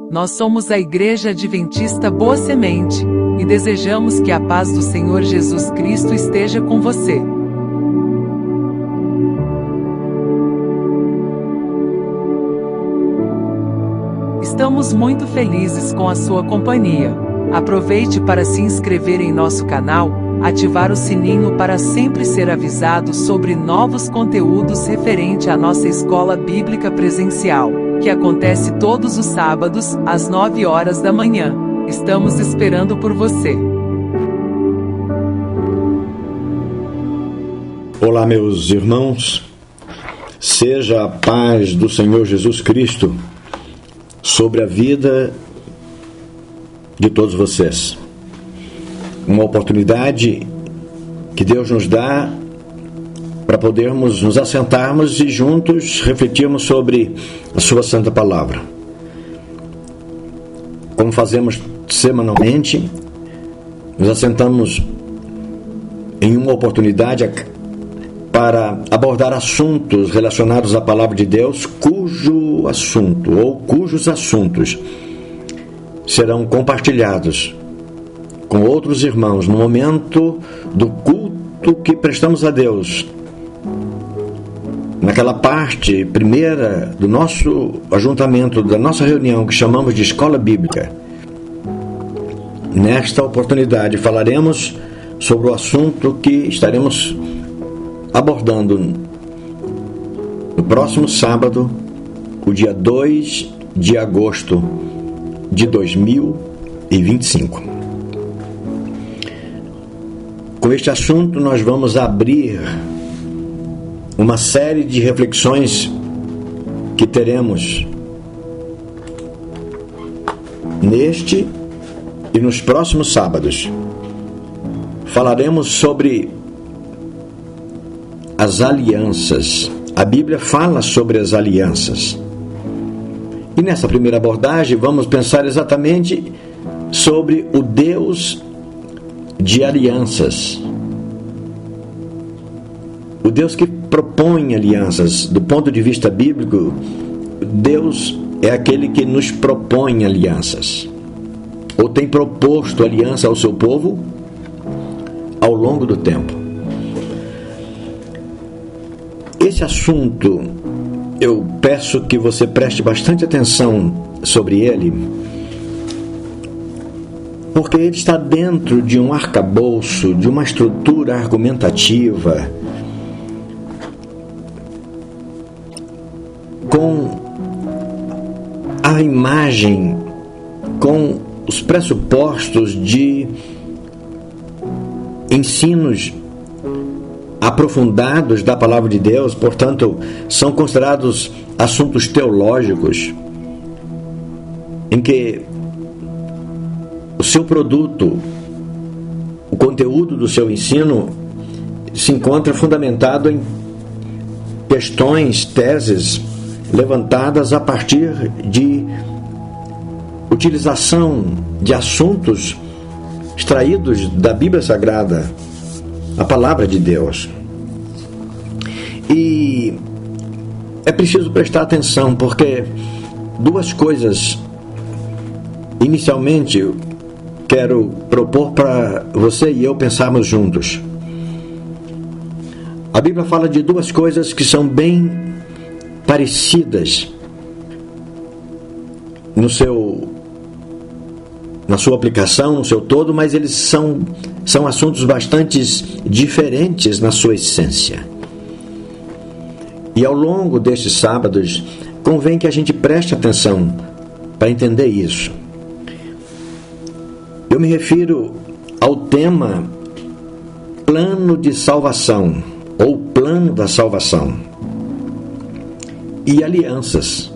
Nós somos a Igreja Adventista Boa Semente, e desejamos que a paz do Senhor Jesus Cristo esteja com você. Estamos muito felizes com a sua companhia. Aproveite para se inscrever em nosso canal, ativar o sininho para sempre ser avisado sobre novos conteúdos referente à nossa escola bíblica presencial, que acontece todos os sábados, às 9 horas da manhã. Estamos esperando por você. Olá, meus irmãos. Seja a paz do Senhor Jesus Cristo sobre a vida de todos vocês. Uma oportunidade que Deus nos dá para podermos nos assentarmos e juntos refletirmos sobre a sua santa palavra. Como fazemos semanalmente, nos assentamos em uma oportunidade para abordar assuntos relacionados à palavra de Deus, cujo assunto ou cujos assuntos serão compartilhados com outros irmãos no momento do culto que prestamos a Deus. Naquela parte primeira do nosso ajuntamento, da nossa reunião, que chamamos de Escola Bíblica. Nesta oportunidade falaremos sobre o assunto que estaremos abordando no próximo sábado, o dia 2 de agosto de 2025. Com este assunto nós vamos abrir uma série de reflexões que teremos neste e nos próximos sábados. Falaremos sobre as alianças. A Bíblia fala sobre as alianças. E nessa primeira abordagem vamos pensar exatamente sobre o Deus de alianças. O Deus que propõe alianças. Do ponto de vista bíblico, Deus é aquele que nos propõe alianças, ou tem proposto aliança ao seu povo ao longo do tempo. Esse assunto, eu peço que você preste bastante atenção sobre ele, porque ele está dentro de um arcabouço, de uma estrutura argumentativa, com a imagem, com os pressupostos de ensinos aprofundados da palavra de Deus. Portanto, são considerados assuntos teológicos em que o seu produto, o conteúdo do seu ensino se encontra fundamentado em questões, teses levantadas a partir de utilização de assuntos extraídos da Bíblia Sagrada, a palavra de Deus. E é preciso prestar atenção, porque duas coisas inicialmente eu quero propor para você e eu pensarmos juntos. A Bíblia fala de duas coisas que são bem parecidas na sua aplicação, no seu todo, mas eles são assuntos bastante diferentes na sua essência. E ao longo destes sábados, convém que a gente preste atenção para entender isso. Eu me refiro ao tema plano de salvação, ou plano da salvação, e alianças.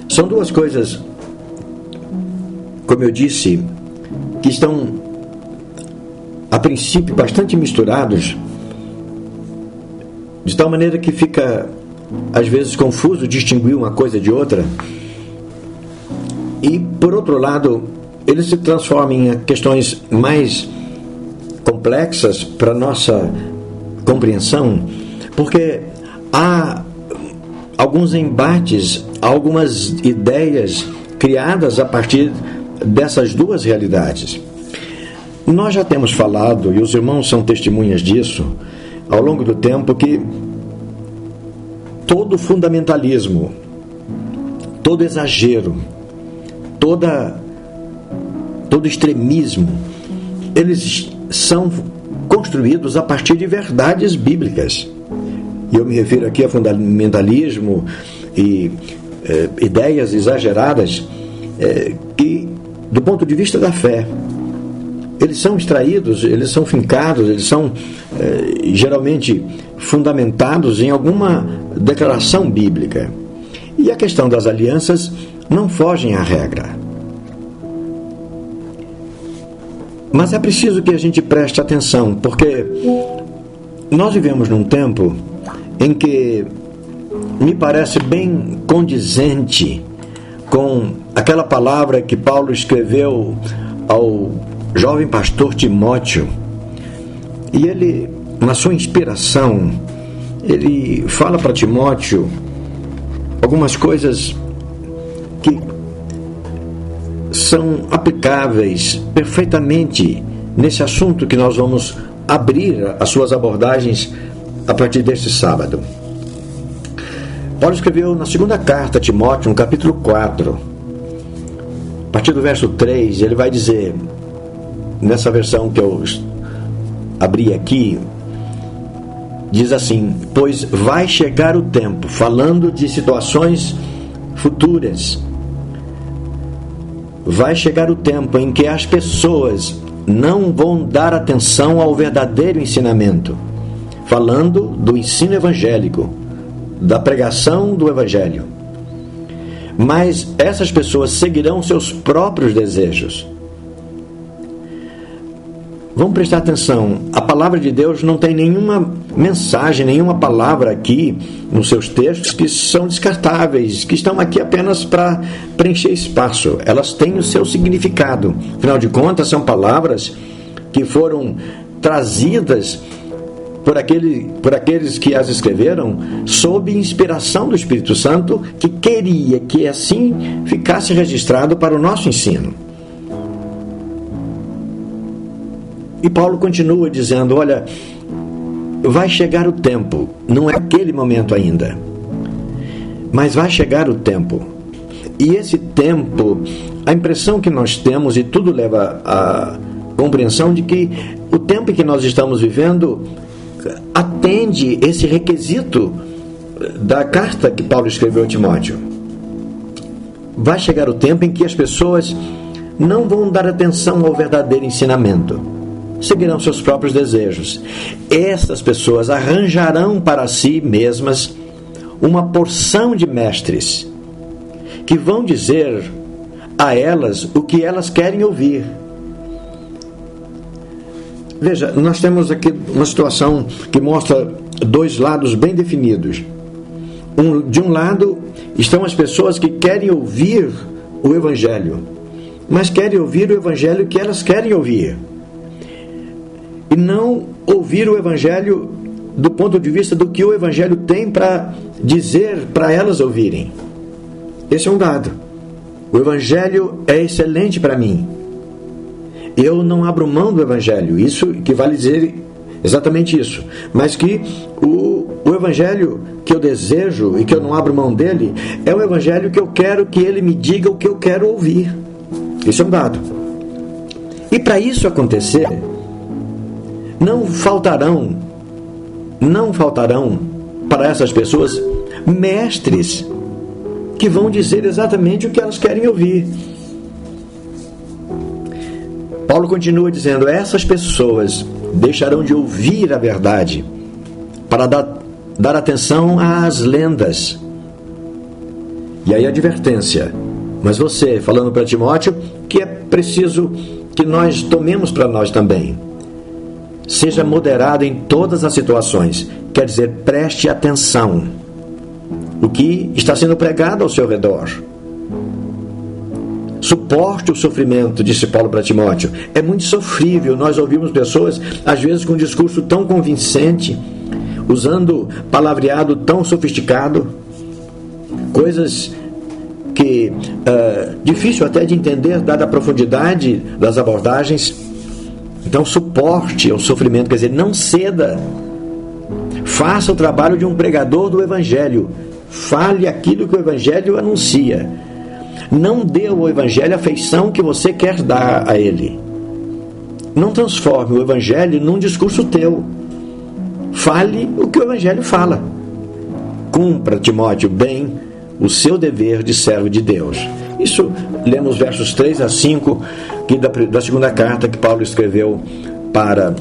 São duas coisas, como eu disse, que estão a princípio bastante misturados, de tal maneira que fica às vezes confuso distinguir uma coisa de outra. E por outro lado, eles se transformam em questões mais complexas para nossa compreensão, porque há alguns embates, algumas ideias criadas a partir dessas duas realidades. Nós já temos falado, e os irmãos são testemunhas disso, ao longo do tempo, que todo fundamentalismo, todo exagero, todo extremismo, eles são construídos a partir de verdades bíblicas. E eu me refiro aqui a fundamentalismo e ideias exageradas que, do ponto de vista da fé, eles são extraídos, eles são fincados, eles são geralmente fundamentados em alguma declaração bíblica. E a questão das alianças não fogem à regra. Mas é preciso que a gente preste atenção, porque nós vivemos num tempo em que me parece bem condizente com aquela palavra que Paulo escreveu ao jovem pastor Timóteo. E ele, na sua inspiração, ele fala para Timóteo algumas coisas que são aplicáveis perfeitamente nesse assunto que nós vamos abrir as suas abordagens a partir deste sábado. Paulo escreveu na segunda carta a Timóteo, no capítulo 4, a partir do verso 3, ele vai dizer, nessa versão que eu abri aqui, diz assim: pois vai chegar o tempo, falando de situações futuras, vai chegar o tempo em que as pessoas não vão dar atenção ao verdadeiro ensinamento, falando do ensino evangélico, da pregação do evangelho. Mas essas pessoas seguirão seus próprios desejos. Vamos prestar atenção, a palavra de Deus não tem nenhuma mensagem, nenhuma palavra aqui nos seus textos que são descartáveis, que estão aqui apenas para preencher espaço. Elas têm o seu significado. Afinal de contas, são palavras que foram trazidas por aqueles que as escreveram sob inspiração do Espírito Santo, que queria que assim ficasse registrado para o nosso ensino. E Paulo continua dizendo, olha, vai chegar o tempo, não é aquele momento ainda, mas vai chegar o tempo. E esse tempo, a impressão que nós temos, e tudo leva à compreensão de que o tempo em que nós estamos vivendo atende esse requisito da carta que Paulo escreveu a Timóteo. Vai chegar o tempo em que as pessoas não vão dar atenção ao verdadeiro ensinamento, seguirão seus próprios desejos. Essas pessoas arranjarão para si mesmas uma porção de mestres que vão dizer a elas o que elas querem ouvir. Veja, nós temos aqui uma situação que mostra dois lados bem definidos. De um lado estão as pessoas que querem ouvir o Evangelho, mas querem ouvir o Evangelho que elas querem ouvir, e não ouvir o Evangelho do ponto de vista do que o Evangelho tem para dizer para elas ouvirem. Esse é um dado. O Evangelho é excelente para mim. Eu não abro mão do Evangelho. Isso que vale dizer exatamente isso. Mas que o Evangelho que eu desejo e que eu não abro mão dele é o Evangelho que eu quero que ele me diga o que eu quero ouvir. Isso é um dado. E para isso acontecer, não faltarão para essas pessoas mestres que vão dizer exatamente o que elas querem ouvir. Paulo continua dizendo, essas pessoas deixarão de ouvir a verdade para dar atenção às lendas. E aí a advertência, mas você, falando para Timóteo, que é preciso que nós tomemos para nós também. Seja moderado em todas as situações, quer dizer, preste atenção o que está sendo pregado ao seu redor. Suporte o sofrimento, disse Paulo para Timóteo. É muito sofrível, nós ouvimos pessoas, às vezes com um discurso tão convincente, usando palavreado tão sofisticado, coisas que difícil até de entender, dada a profundidade das abordagens. Então, suporte ao sofrimento, quer dizer, não ceda. Faça o trabalho de um pregador do Evangelho. Fale aquilo que o Evangelho anuncia. Não dê ao Evangelho a feição que você quer dar a ele. Não transforme o Evangelho num discurso teu. Fale o que o Evangelho fala. Cumpra, Timóteo, bem o seu dever de servo de Deus. Isso, lemos versos 3 a 5 da segunda carta que Paulo escreveu para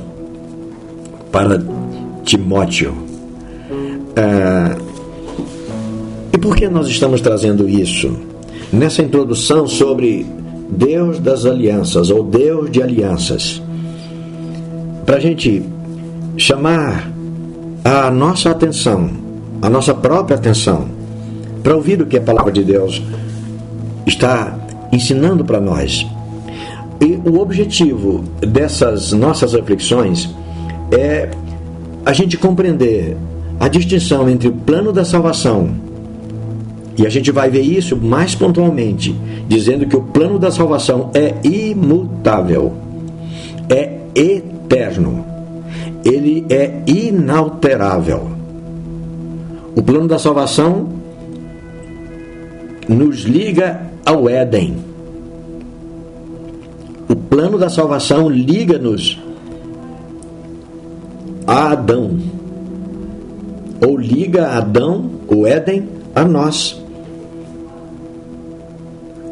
Timóteo. E por que nós estamos trazendo isso? Nessa introdução sobre Deus das alianças, ou Deus de alianças, para a gente chamar a nossa atenção, a nossa própria atenção, para ouvir o que a palavra de Deus está ensinando para nós. E o objetivo dessas nossas reflexões é a gente compreender a distinção entre o plano da salvação, e a gente vai ver isso mais pontualmente, dizendo que o plano da salvação é imutável, é eterno, ele é inalterável. O plano da salvação nos liga ao Éden. O plano da salvação liga-nos a Adão, ou liga Adão, o Éden, a nós.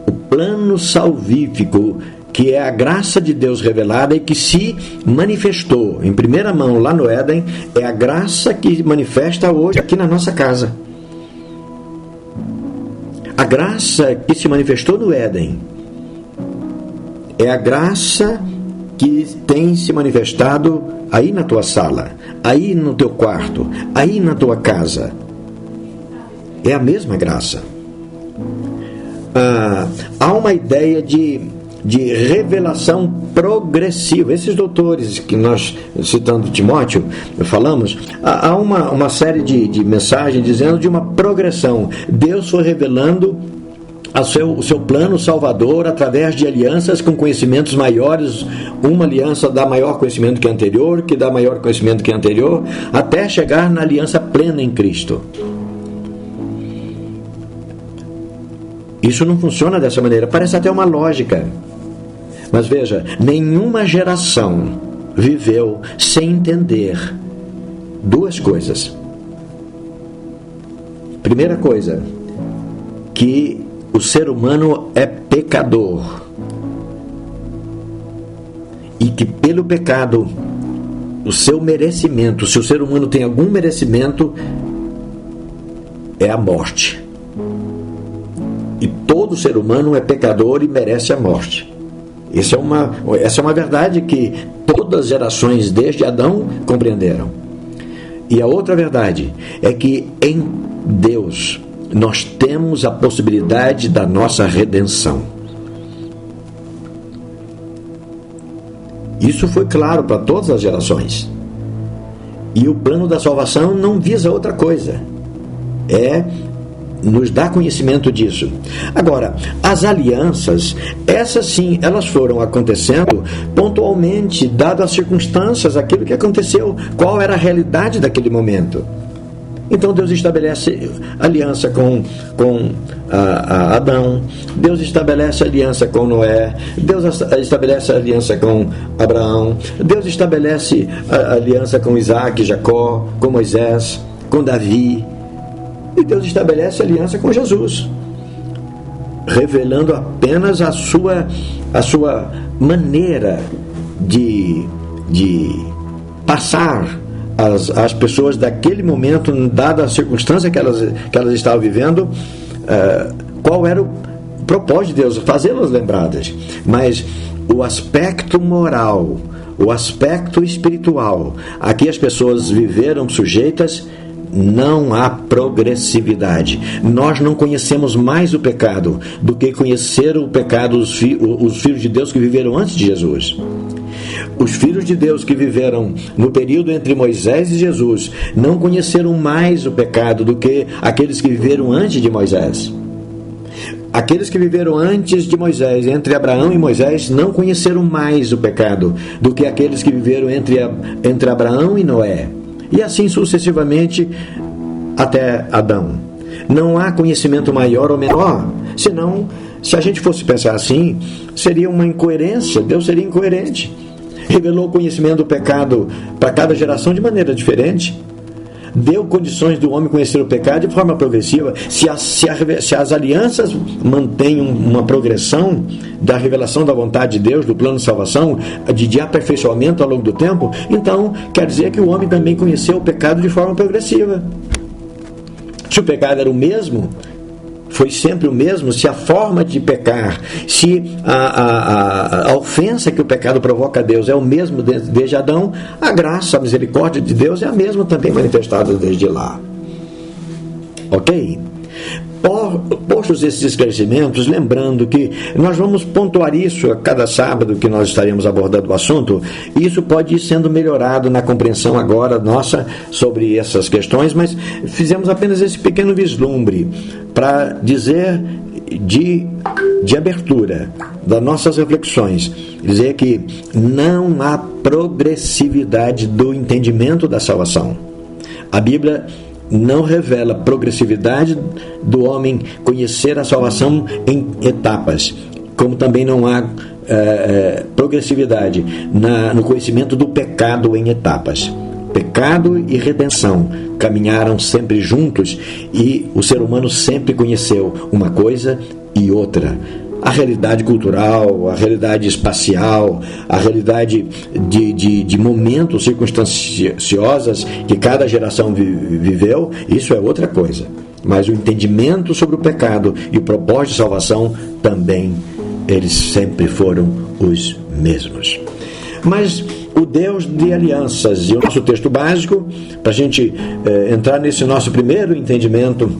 O plano salvífico, que é a graça de Deus revelada e que se manifestou em primeira mão lá no Éden, é a graça que manifesta hoje aqui na nossa casa. A graça que se manifestou no Éden é a graça que tem se manifestado aí na tua sala, aí no teu quarto, aí na tua casa. É a mesma graça. Há uma ideia de revelação progressiva. Esses doutores que nós, citando Timóteo, falamos, há uma série de mensagens dizendo de uma progressão. Deus foi revelando o seu plano salvador através de alianças com conhecimentos maiores. Uma aliança dá maior conhecimento que a anterior, que dá maior conhecimento que a anterior, até chegar na aliança plena em Cristo. Isso não funciona dessa maneira, parece até uma lógica. Mas veja, nenhuma geração viveu sem entender duas coisas. Primeira coisa, que o ser humano é pecador. E que pelo pecado, o seu merecimento, se o ser humano tem algum merecimento, é a morte. E todo ser humano é pecador e merece a morte. Essa é uma verdade que todas as gerações desde Adão compreenderam. E a outra verdade é que em Deus nós temos a possibilidade da nossa redenção. Isso foi claro para todas as gerações. E o plano da salvação não visa outra coisa. Nos dá conhecimento disso. Agora, as alianças, essas sim, elas foram acontecendo pontualmente, dadas as circunstâncias, aquilo que aconteceu, qual era a realidade daquele momento. Então Deus estabelece aliança com Adão, Deus estabelece aliança com Noé, Deus estabelece aliança com Abraão, Deus estabelece aliança com Isaac, Jacó, com Moisés, com Davi. E Deus estabelece aliança com Jesus, revelando apenas a sua maneira de passar as pessoas daquele momento, dada a circunstância que elas estavam vivendo, qual era o propósito de Deus, fazê-las lembradas. Mas o aspecto moral, o aspecto espiritual, a que as pessoas viveram sujeitas, não há progressividade. Nós não conhecemos mais o pecado do que conheceram o pecado os filhos de Deus que viveram antes de Jesus. Os filhos de Deus que viveram no período entre Moisés e Jesus não conheceram mais o pecado do que aqueles que viveram antes de Moisés. Aqueles que viveram antes de Moisés, entre Abraão e Moisés, não conheceram mais o pecado do que aqueles que viveram entre Abraão e Noé. E assim sucessivamente até Adão. Não há conhecimento maior ou menor, senão, se a gente fosse pensar assim, seria uma incoerência, Deus seria incoerente. Revelou o conhecimento do pecado para cada geração de maneira diferente. Deu condições do homem conhecer o pecado de forma progressiva. Se as alianças mantêm uma progressão da revelação da vontade de Deus, do plano de salvação, de aperfeiçoamento ao longo do tempo, então quer dizer que o homem também conheceu o pecado de forma progressiva. Se o pecado era o mesmo, foi sempre o mesmo, se a forma de pecar, se a ofensa que o pecado provoca a Deus é o mesmo desde Adão, a graça, a misericórdia de Deus é a mesma também manifestada desde lá. Ok? Postos esses esclarecimentos, lembrando que nós vamos pontuar isso a cada sábado que nós estaremos abordando o assunto, e isso pode ir sendo melhorado na compreensão agora nossa sobre essas questões, mas fizemos apenas esse pequeno vislumbre para dizer de abertura das nossas reflexões, dizer que não há progressividade do entendimento da salvação. A Bíblia não revela progressividade do homem conhecer a salvação em etapas, como também não há progressividade no conhecimento do pecado em etapas. Pecado e redenção caminharam sempre juntos e o ser humano sempre conheceu uma coisa e outra. A realidade cultural, a realidade espacial, a realidade de momentos circunstanciosas que cada geração viveu, isso é outra coisa. Mas o entendimento sobre o pecado e o propósito de salvação também, eles sempre foram os mesmos. Mas o Deus de alianças, e o nosso texto básico, para a gente entrar nesse nosso primeiro entendimento,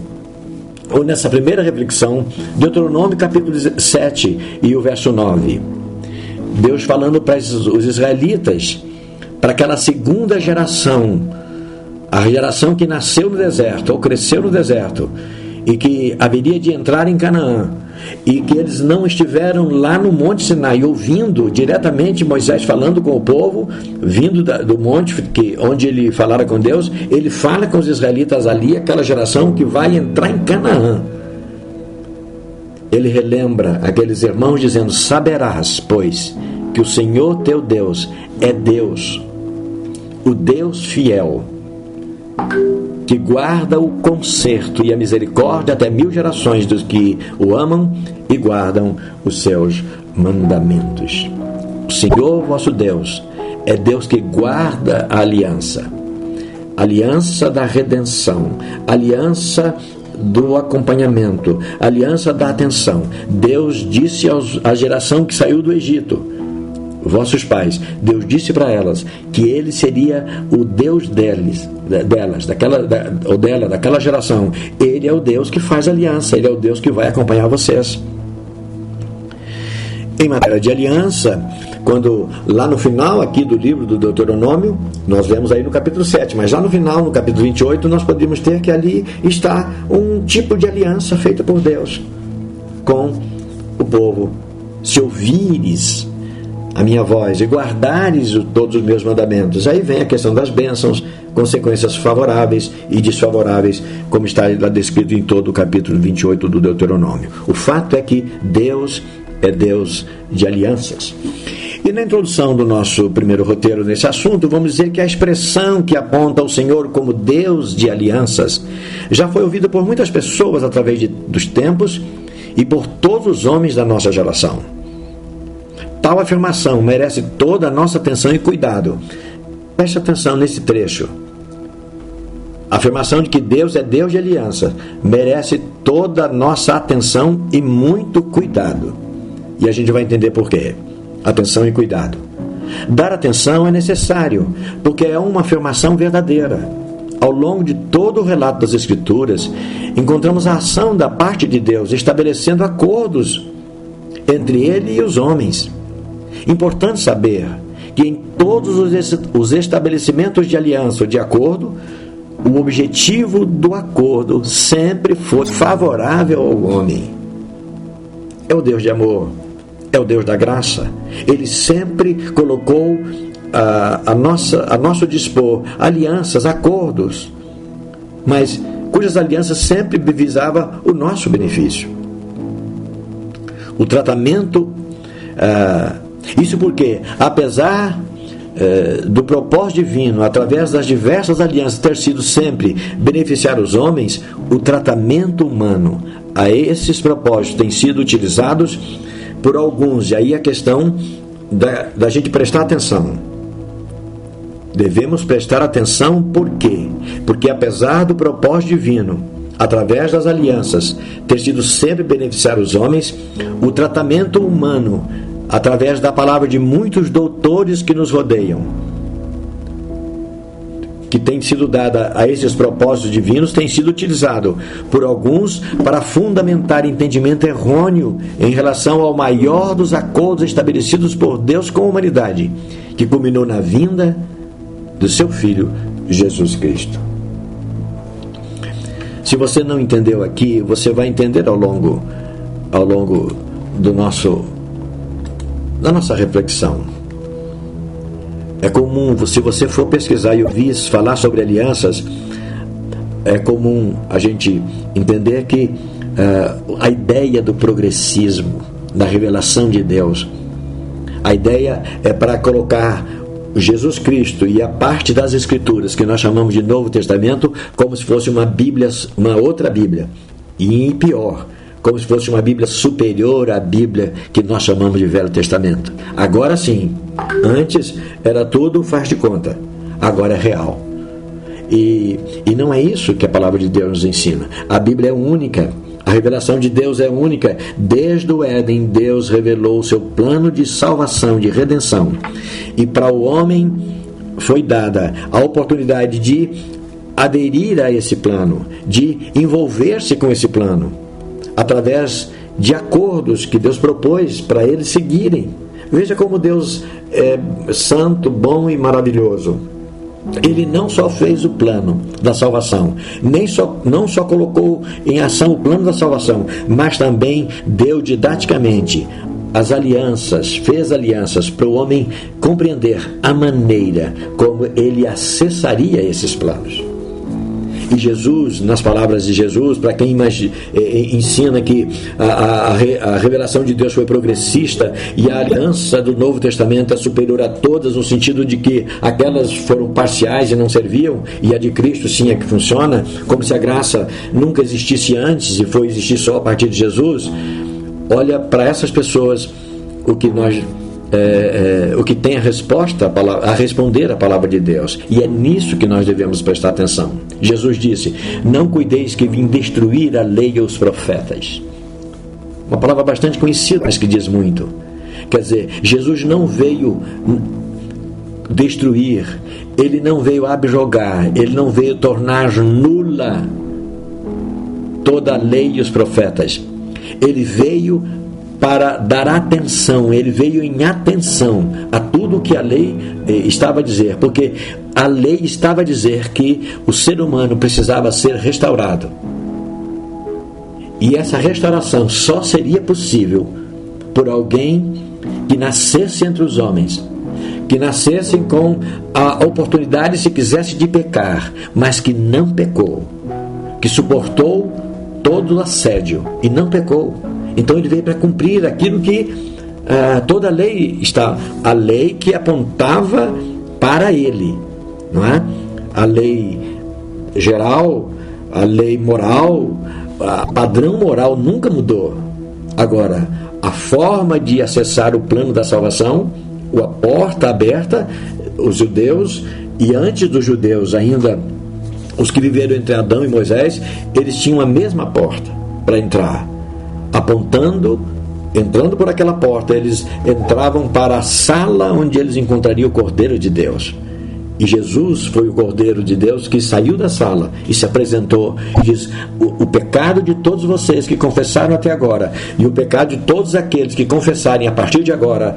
ou nessa primeira reflexão, Deuteronômio capítulo 7 e o verso 9. Deus falando para os israelitas, para aquela segunda geração, a geração que nasceu no deserto, ou cresceu no deserto, e que haveria de entrar em Canaã, e que eles não estiveram lá no Monte Sinai, ouvindo diretamente Moisés falando com o povo, vindo do monte onde ele falara com Deus, ele fala com os israelitas ali, aquela geração que vai entrar em Canaã. Ele relembra aqueles irmãos dizendo: saberás, pois, que o Senhor teu Deus é Deus, o Deus fiel, que guarda o conserto e a misericórdia até 1000 gerações dos que o amam e guardam os seus mandamentos. O Senhor vosso Deus é Deus que guarda a aliança da redenção, aliança do acompanhamento, aliança da atenção. Deus disse à geração que saiu do Egito, vossos pais, Deus disse para elas que Ele seria o Deus daquela geração. Ele é o Deus que faz aliança, Ele é o Deus que vai acompanhar vocês. Em matéria de aliança, quando lá no final aqui do livro do Deuteronômio, nós vemos aí no capítulo 7, mas lá no final, no capítulo 28, nós podemos ter que ali está um tipo de aliança feita por Deus com o povo. Se ouvires a minha voz e guardares todos os meus mandamentos. Aí vem a questão das bênçãos, consequências favoráveis e desfavoráveis, como está lá descrito em todo o capítulo 28 do Deuteronômio. O fato é que Deus é Deus de alianças. E na introdução do nosso primeiro roteiro nesse assunto, vamos dizer que a expressão que aponta ao Senhor como Deus de alianças já foi ouvida por muitas pessoas através dos tempos e por todos os homens da nossa geração. Tal afirmação merece toda a nossa atenção e cuidado. Preste atenção nesse trecho. A afirmação de que Deus é Deus de aliança merece toda a nossa atenção e muito cuidado. E a gente vai entender por quê. Atenção e cuidado. Dar atenção é necessário, porque é uma afirmação verdadeira. Ao longo de todo o relato das Escrituras, encontramos a ação da parte de Deus, estabelecendo acordos entre Ele e os homens. Importante saber que em todos os estabelecimentos de aliança ou de acordo, o objetivo do acordo sempre foi favorável ao homem. é o Deus de amor, é o Deus da graça. Ele sempre colocou a nosso dispor alianças, acordos, mas cujas alianças sempre visavam o nosso benefício. O tratamento, isso porque, apesar do propósito divino, através das diversas alianças, ter sido sempre beneficiar os homens, o tratamento humano a esses propósitos tem sido utilizados por alguns, e aí a questão da gente prestar atenção. Devemos prestar atenção por quê? Porque apesar do propósito divino, através das alianças, ter sido sempre beneficiar os homens, o tratamento humano, através da palavra de muitos doutores que nos rodeiam, que tem sido dada a esses propósitos divinos, tem sido utilizado por alguns para fundamentar entendimento errôneo em relação ao maior dos acordos estabelecidos por Deus com a humanidade, que culminou na vinda do seu Filho, Jesus Cristo. Se você não entendeu aqui, você vai entender ao longo da nossa reflexão. É comum, se você for pesquisar e ouvir falar sobre alianças, é comum a gente entender que a ideia do progressismo, da revelação de Deus, a ideia é para colocar Jesus Cristo e a parte das Escrituras que nós chamamos de Novo Testamento como se fosse uma Bíblia, uma outra Bíblia, e pior, como se fosse uma Bíblia superior à Bíblia que nós chamamos de Velho Testamento. Agora sim, antes era tudo faz de conta, agora é real. E não é isso que a palavra de Deus nos ensina. A Bíblia é única, a revelação de Deus é única. Desde o Éden, Deus revelou o seu plano de salvação, de redenção. E para o homem foi dada a oportunidade de aderir a esse plano, de envolver-se com esse plano, através de acordos que Deus propôs para eles seguirem. Veja como Deus é santo, bom e maravilhoso. Ele não só fez o plano da salvação, não só colocou em ação o plano da salvação, mas também deu didaticamente as alianças, fez alianças para o homem compreender a maneira como ele acessaria esses planos. E Jesus, nas palavras de Jesus, para quem ensina que a revelação de Deus foi progressista e a aliança do Novo Testamento é superior a todas, no sentido de que aquelas foram parciais e não serviam, e a de Cristo sim é que funciona, como se a graça nunca existisse antes e foi existir só a partir de Jesus. Olha, para essas pessoas, o que tem a resposta a responder a palavra de Deus, e é nisso que nós devemos prestar atenção. Jesus disse: não cuideis que vim destruir a lei e os profetas. Uma palavra bastante conhecida, mas que diz muito. Quer dizer, Jesus não veio destruir, ele não veio abrogar, ele não veio tornar nula toda a lei e os profetas. Ele veio para dar atenção, ele veio em atenção a tudo o que a lei estava a dizer, porque a lei estava a dizer que o ser humano precisava ser restaurado. E essa restauração só seria possível por alguém que nascesse entre os homens, que nascessem com a oportunidade, se quisesse, de pecar, mas que não pecou, que suportou todo o assédio e não pecou. Então ele veio para cumprir aquilo que toda a lei está, a lei que apontava para ele, não é? A lei geral, a lei moral, o padrão moral nunca mudou. Agora, a forma de acessar o plano da salvação, a porta aberta, os judeus, e antes dos judeus ainda, os que viveram entre Adão e Moisés, eles tinham a mesma porta para entrar. Entrando por aquela porta, eles entravam para a sala onde eles encontrariam o Cordeiro de Deus. E Jesus foi o Cordeiro de Deus que saiu da sala e se apresentou e diz: o pecado de todos vocês que confessaram até agora, e o pecado de todos aqueles que confessarem a partir de agora,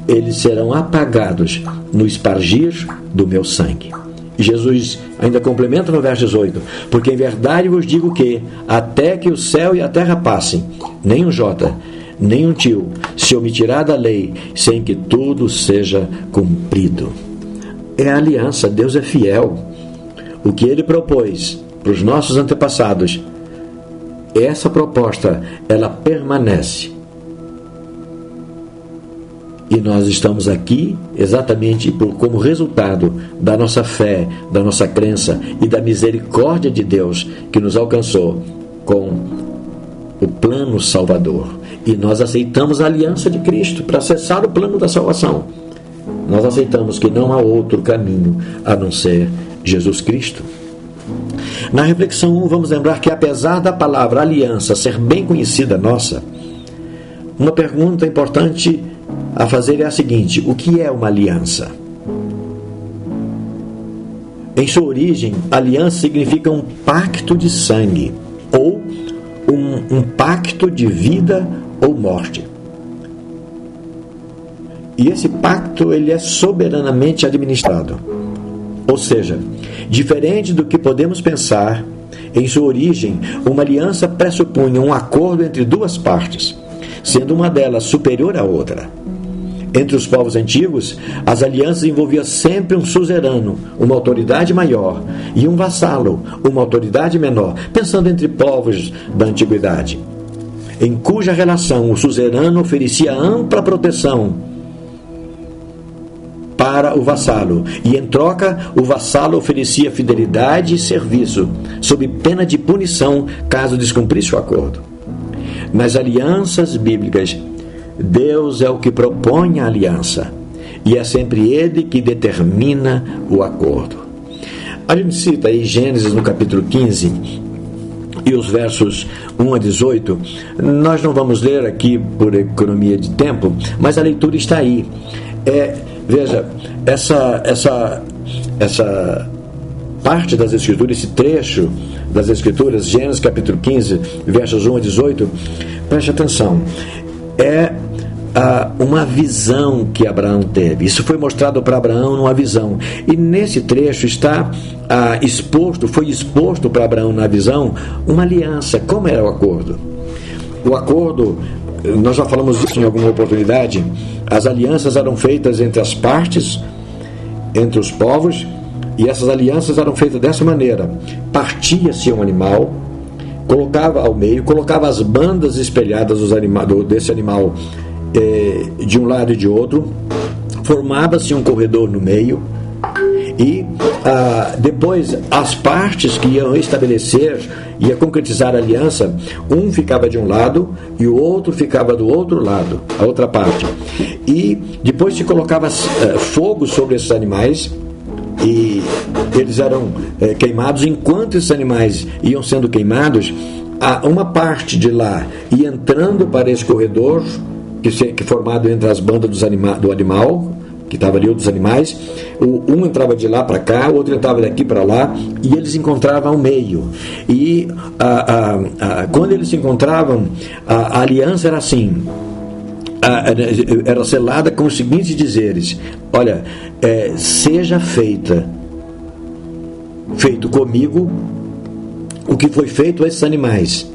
eles serão apagados no espargir do meu sangue. E Jesus ainda complementa no verso 18: porque em verdade vos digo que, até que o céu e a terra passem, nem um jota, nem um tio se omitirá da lei sem que tudo seja cumprido. É a aliança, Deus é fiel. O que Ele propôs para os nossos antepassados, essa proposta, ela permanece. E nós estamos aqui exatamente como resultado da nossa fé, da nossa crença e da misericórdia de Deus que nos alcançou com o plano salvador. E nós aceitamos a aliança de Cristo para acessar o plano da salvação. Nós aceitamos que não há outro caminho a não ser Jesus Cristo. Na reflexão 1, vamos lembrar que apesar da palavra aliança ser bem conhecida nossa, uma pergunta importante a fazer é a seguinte: o que é uma aliança? Em sua origem, aliança significa um pacto de sangue, ou um pacto de vida ou morte. E esse pacto ele é soberanamente administrado. Ou seja, diferente do que podemos pensar, em sua origem, uma aliança pressupunha um acordo entre duas partes, sendo uma delas superior à outra. Entre os povos antigos, as alianças envolviam sempre um suzerano, uma autoridade maior, e um vassalo, uma autoridade menor, pensando entre povos da antiguidade, em cuja relação o suzerano oferecia ampla proteção para o vassalo, e em troca o vassalo oferecia fidelidade e serviço, sob pena de punição caso descumprisse o acordo. Nas alianças bíblicas, Deus é o que propõe a aliança, e é sempre Ele que determina o acordo. A gente cita aí Gênesis no capítulo 15 e os versos 1 a 18. Nós não vamos ler aqui por economia de tempo, mas a leitura está aí. Veja, essa parte das Escrituras, esse trecho das Escrituras, Gênesis capítulo 15, versos 1 a 18, preste atenção. É uma visão que Abraão teve. Isso foi mostrado para Abraão numa visão. E nesse trecho está foi exposto para Abraão na visão uma aliança. Como era o acordo? O acordo, nós já falamos disso em alguma oportunidade, as alianças eram feitas entre as partes, entre os povos, e essas alianças eram feitas dessa maneira: partia-se um animal, colocava ao meio, colocava as bandas espelhadas desse animal de um lado e de outro, formava-se um corredor no meio, e depois as partes que iam estabelecer, ia concretizar a aliança, um ficava de um lado e o outro ficava do outro lado, a outra parte, e depois se colocava fogo sobre esses animais, e eles eram queimados. Enquanto esses animais iam sendo queimados, uma parte de lá ia entrando para esse corredor que formado entre as bandas do animal que estava ali, ou dos animais. Um entrava de lá para cá, o outro entrava daqui para lá, e eles se encontravam ao meio. E quando eles se encontravam, a aliança era assim, era selada com os seguintes dizeres: olha, seja feito comigo o que foi feito a esses animais,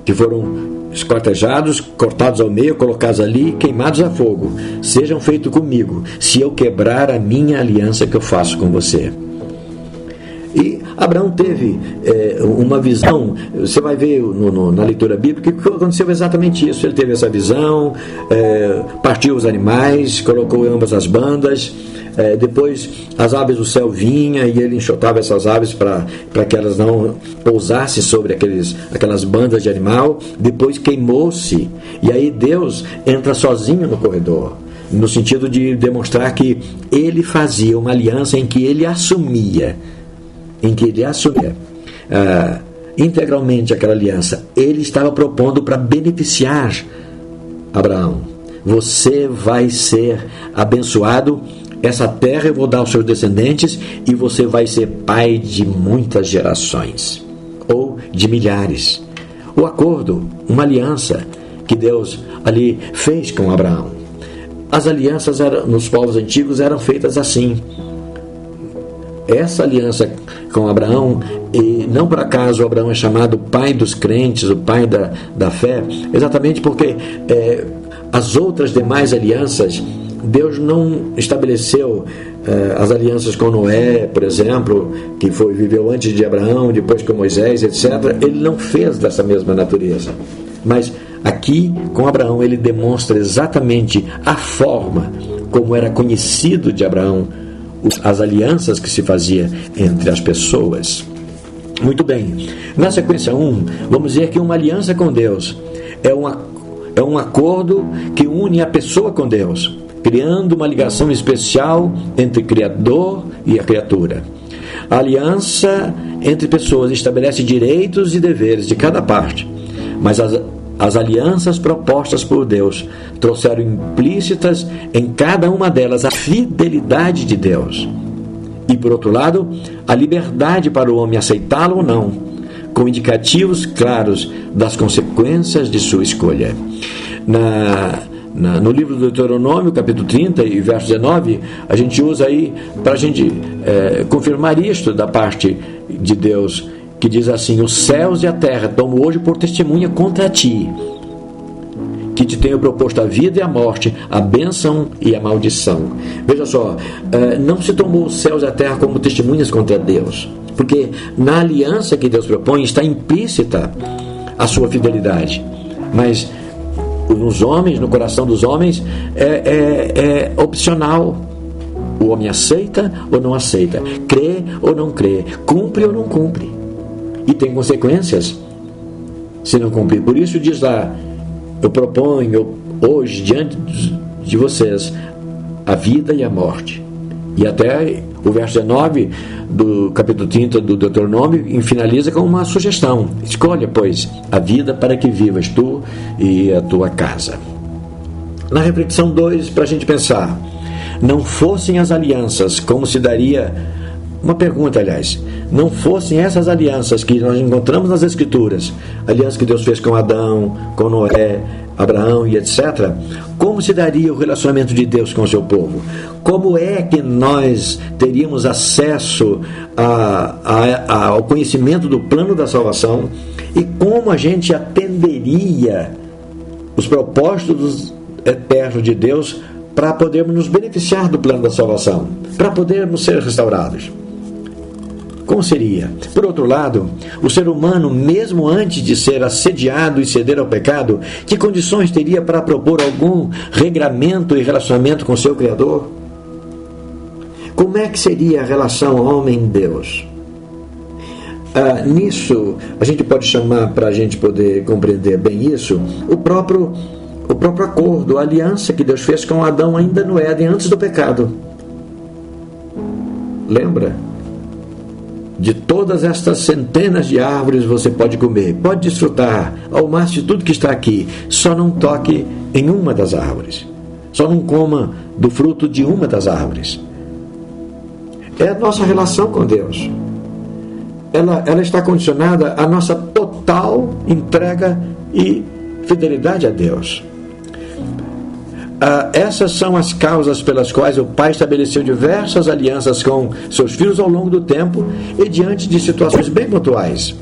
que foram esquartejados, cortados ao meio, colocados ali, queimados a fogo. Sejam feitos comigo, se eu quebrar a minha aliança que eu faço com você. E Abraão teve uma visão. Você vai ver na leitura bíblica que aconteceu exatamente isso. Ele teve essa visão, partiu os animais, colocou ambas as bandas, depois as aves do céu vinham e ele enxotava essas aves para que elas não pousassem sobre aquelas bandas de animal. Depois queimou-se, e aí Deus entra sozinho no corredor, no sentido de demonstrar que ele fazia uma aliança em que ele assumia integralmente aquela aliança. Ele estava propondo para beneficiar Abraão. Você vai ser abençoado, essa terra eu vou dar aos seus descendentes, e você vai ser pai de muitas gerações, ou de milhares. O acordo, uma aliança que Deus ali fez com Abraão. As alianças nos povos antigos eram feitas assim. essa aliança com Abraão, e não por acaso Abraão é chamado pai dos crentes, o pai da fé, exatamente porque as outras demais alianças, Deus não estabeleceu as alianças com Noé, por exemplo, que viveu antes de Abraão, depois com Moisés, etc. Ele não fez dessa mesma natureza. Mas aqui, com Abraão, ele demonstra exatamente a forma como era conhecido de Abraão as alianças que se fazia entre as pessoas. Muito bem. Na sequência 1, vamos dizer que uma aliança com Deus é um acordo que une a pessoa com Deus, criando uma ligação especial entre o Criador e a criatura. A aliança entre pessoas estabelece direitos e deveres de cada parte, mas as alianças propostas por Deus trouxeram implícitas em cada uma delas a fidelidade de Deus. E, por outro lado, a liberdade para o homem aceitá-lo ou não, com indicativos claros das consequências de sua escolha. No livro do Deuteronômio, capítulo 30 e verso 19, a gente usa aí para a gente confirmar isto da parte de Deus, que diz assim: os céus e a terra tomo hoje por testemunha contra ti, que te tenho proposto a vida e a morte, a bênção e a maldição. Veja só, não se tomou os céus e a terra como testemunhas contra Deus, porque na aliança que Deus propõe está implícita a sua fidelidade, mas nos homens, no coração dos homens, é opcional. O homem aceita ou não aceita, crê ou não crê, cumpre ou não cumpre, e tem consequências se não cumprir. Por isso diz lá: eu proponho hoje diante de vocês a vida e a morte. E até o verso 19 do capítulo 30 do Deuteronômio finaliza com uma sugestão: escolha, pois, a vida para que vivas tu e a tua casa. Na reflexão 2, para a gente pensar: não fossem as alianças, como se daria... Uma pergunta, aliás: não fossem essas alianças que nós encontramos nas Escrituras, aliança que Deus fez com Adão, com Noé, Abraão e etc., como se daria o relacionamento de Deus com o seu povo? Como é que nós teríamos acesso ao conhecimento do plano da salvação? E como a gente atenderia os propósitos eternos de Deus para podermos nos beneficiar do plano da salvação, para podermos ser restaurados? Como seria? Por outro lado, o ser humano, mesmo antes de ser assediado e ceder ao pecado, que condições teria para propor algum regramento e relacionamento com seu Criador? Como é que seria a relação homem-Deus? Nisso, a gente pode chamar, para a gente poder compreender bem isso, o próprio acordo, a aliança que Deus fez com Adão ainda no Éden, antes do pecado. Lembra? De todas estas centenas de árvores você pode comer, pode desfrutar ao máximo de tudo que está aqui, só não toque em uma das árvores, só não coma do fruto de uma das árvores. É a nossa relação com Deus. Ela está condicionada à nossa total entrega e fidelidade a Deus. Essas são as causas pelas quais o Pai estabeleceu diversas alianças com seus filhos ao longo do tempo e diante de situações bem pontuais,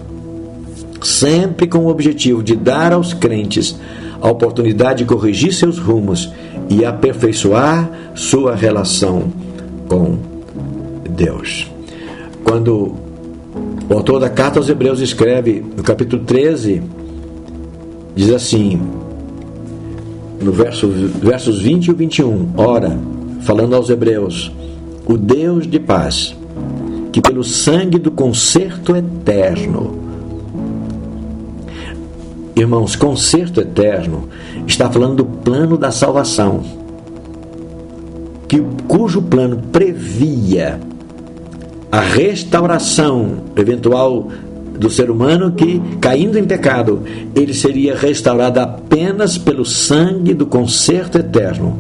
sempre com o objetivo de dar aos crentes a oportunidade de corrigir seus rumos e aperfeiçoar sua relação com Deus. Quando o autor da carta aos Hebreus escreve no capítulo 13, diz assim, no versos 20 e 21, ora, falando aos Hebreus, o Deus de paz, que pelo sangue do concerto eterno, irmãos, concerto eterno, está falando do plano da salvação, cujo plano previa a restauração eventual do ser humano que, caindo em pecado, ele seria restaurado apenas pelo sangue do concerto eterno.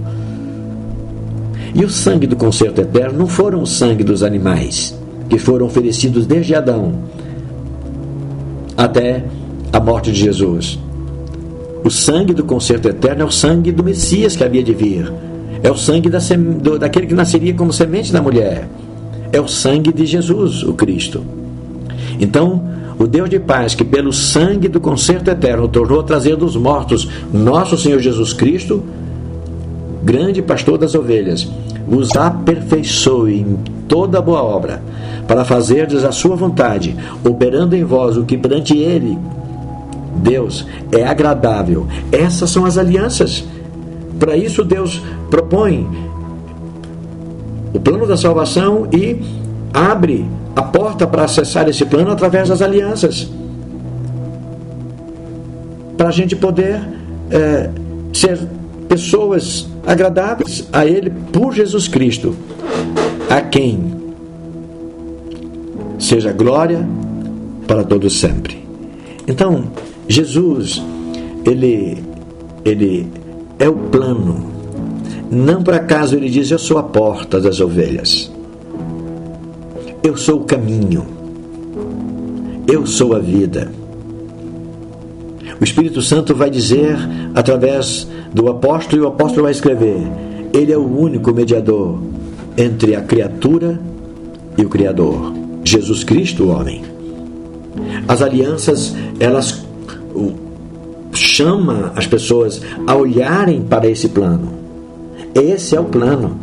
E o sangue do concerto eterno não foram o sangue dos animais, que foram oferecidos desde Adão até a morte de Jesus. O sangue do concerto eterno é o sangue do Messias que havia de vir. É o sangue daquele que nasceria como semente da mulher. é o sangue de Jesus, o Cristo. Então, o Deus de paz, que pelo sangue do concerto eterno tornou a trazer dos mortos nosso Senhor Jesus Cristo, grande pastor das ovelhas, vos aperfeiçoe em toda boa obra, para fazerdes a sua vontade, operando em vós o que perante Ele, Deus, é agradável. Essas são as alianças. Para isso Deus propõe o plano da salvação e abre a porta para acessar esse plano através das alianças, para a gente poder ser pessoas agradáveis a Ele por Jesus Cristo, a quem seja glória para todos sempre. Então, Jesus, Ele é o plano. Não por acaso Ele diz: eu sou a porta das ovelhas, eu sou o caminho, eu sou a vida. O Espírito Santo vai dizer através do apóstolo, e o apóstolo vai escrever: Ele é o único mediador entre a criatura e o Criador, Jesus Cristo, o homem. As alianças, elas chamam as pessoas a olharem para esse plano. Esse é o plano.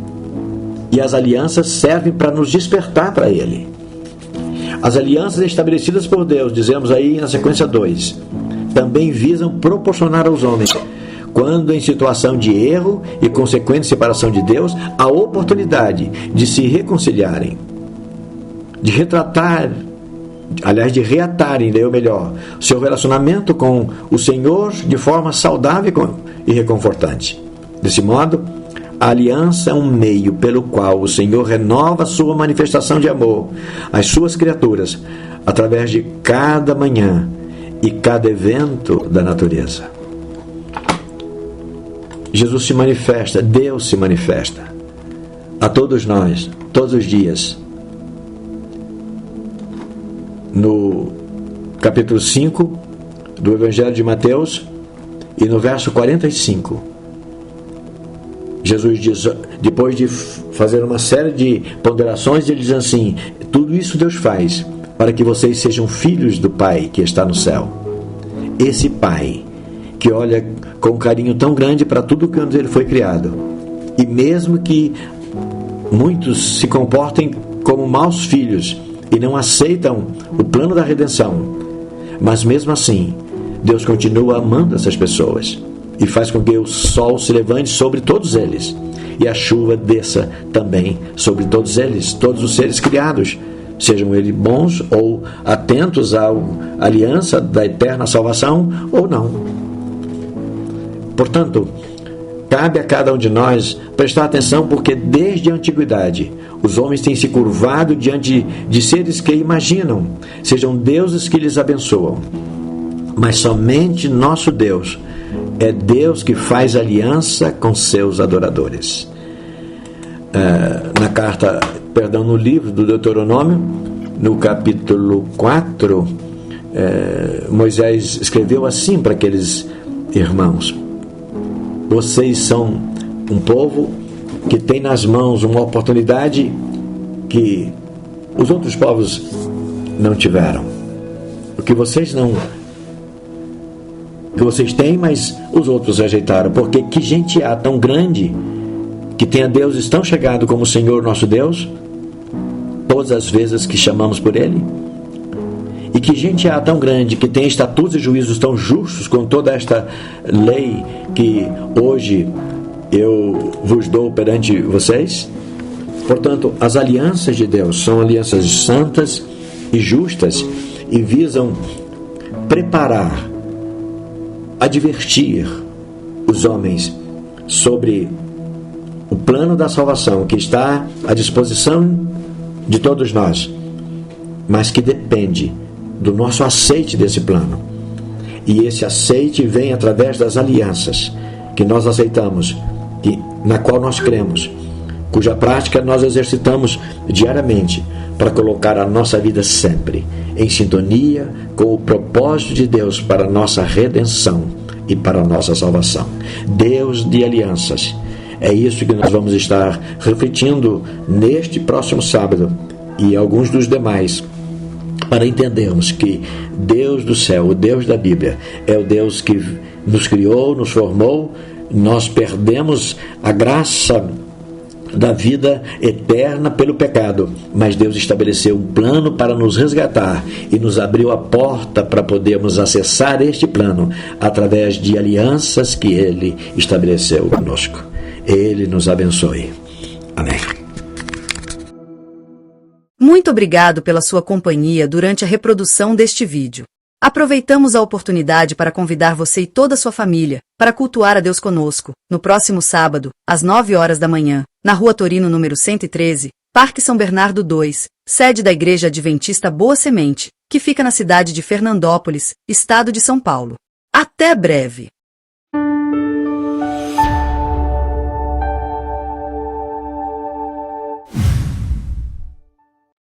E as alianças servem para nos despertar para Ele. As alianças estabelecidas por Deus, dizemos aí na sequência 2, também visam proporcionar aos homens, quando em situação de erro e consequente separação de Deus, a oportunidade de se reconciliarem, de reatarem, seu relacionamento com o Senhor de forma saudável e reconfortante. Desse modo, a aliança é um meio pelo qual o Senhor renova a sua manifestação de amor às suas criaturas, através de cada manhã e cada evento da natureza. Jesus se manifesta, Deus se manifesta a todos nós, todos os dias. No capítulo 5 do Evangelho de Mateus e no verso 45, Jesus diz, depois de fazer uma série de ponderações, ele diz assim: tudo isso Deus faz para que vocês sejam filhos do Pai que está no céu. Esse Pai que olha com carinho tão grande para tudo que onde ele foi criado, e mesmo que muitos se comportem como maus filhos e não aceitam o plano da redenção, mas mesmo assim Deus continua amando essas pessoas e faz com que o sol se levante sobre todos eles e a chuva desça também sobre todos eles, todos os seres criados, sejam eles bons ou atentos à aliança da eterna salvação ou não. Portanto, cabe a cada um de nós prestar atenção, porque desde a antiguidade os homens têm se curvado diante de seres que imaginam sejam deuses que lhes abençoam, mas somente nosso Deus é Deus que faz aliança com seus adoradores. No livro do Deuteronômio, no capítulo 4, Moisés escreveu assim para aqueles irmãos: vocês são um povo que tem nas mãos uma oportunidade que os outros povos não tiveram. O que vocês têm, mas os outros rejeitaram. Porque que gente há tão grande que tenha deuses tão chegado como o Senhor nosso Deus, todas as vezes que chamamos por Ele? E que gente há tão grande que tem estatutos e juízos tão justos com toda esta lei que hoje eu vos dou perante vocês? Portanto, as alianças de Deus são alianças santas e justas e visam preparar, advertir os homens sobre o plano da salvação que está à disposição de todos nós, mas que depende do nosso aceite desse plano. E esse aceite vem através das alianças que nós aceitamos, na qual nós cremos, cuja prática nós exercitamos diariamente para colocar a nossa vida sempre em sintonia com o propósito de Deus para a nossa redenção e para a nossa salvação. Deus de alianças. É isso que nós vamos estar refletindo neste próximo sábado, e alguns dos demais, para entendermos que Deus do céu, o Deus da Bíblia, é o Deus que nos criou, nos formou. Nós perdemos a graça da vida eterna pelo pecado, mas Deus estabeleceu um plano para nos resgatar e nos abriu a porta para podermos acessar este plano através de alianças que Ele estabeleceu conosco. Ele nos abençoe. Amém. Muito obrigado pela sua companhia durante a reprodução deste vídeo. Aproveitamos a oportunidade para convidar você e toda a sua família para cultuar a Deus conosco, no próximo sábado, às 9 horas da manhã, na Rua Torino número 113, Parque São Bernardo 2, sede da Igreja Adventista Boa Semente, que fica na cidade de Fernandópolis, estado de São Paulo. Até breve!